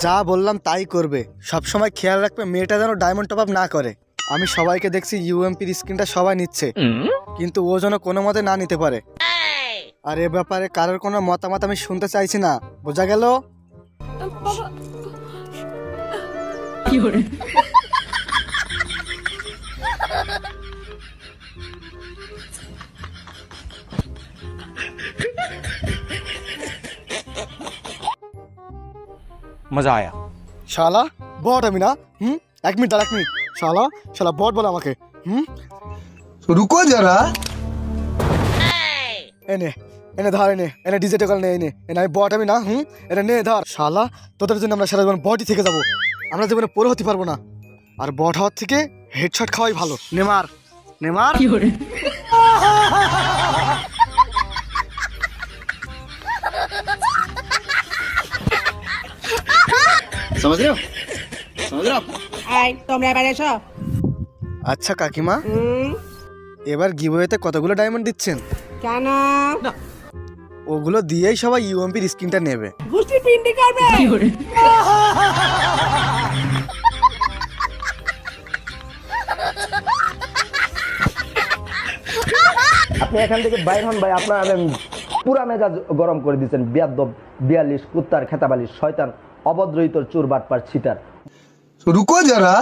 যা বললাম তাই করবে, সব সময় খেয়াল রাখবে মেয়েটা যেন ডায়মন্ড টপ আপ না করে। আমি সবাইকে দেখছি ইউএমপির স্ক্রিনটা সবাই নিচ্ছে, কিন্তু ও যেন কোনো মতে না নিতে পারে। আর এ ব্যাপারে কারোর কোনো মতামত আমি শুনতে চাইছি না, বোঝা গেল? मजा आया। শালা বট আমি না। এক মিনিট দাঁড়া, এক মিনিট। শালা শালা বট বলে আমাকে। रुको जरा। এনে এনে ধর, এনে এনে ডিজিটাল কল নে, এনে এনে আমি বট আমি না। এটা নে ধর। শালা তোদের জন্য আমরা সারা জীবন বটই থেকে যাবো, আমরা জীবনে পুরো হতে পারবো না। আর বট হওয়ার থেকে হেডশট খাওয়াই ভালো। Neymar Neymar. समझ रहे हो? समझ रहे हो? এই তোমরা এবার এসো। আচ্ছা কাকিমা, এবার গিভওয়েতে কতগুলো ডায়মন্ড দিচ্ছেন? কেন? ওগুলো দিয়েই সবাই ইউএমপির স্ক্রিনটা নেবে। গুষ্টি পিন্ডি করবে। আপনি এখান থেকে বাইর হন ভাই, আপনার পুরা মেজাজ গরম করে দিচ্ছেন। বিয়াদ্দব, 42 কুত্তার খেতাবালি শয়তান, অভদ্র ইতর চোর বাটপার ছিটার। रुको जरा।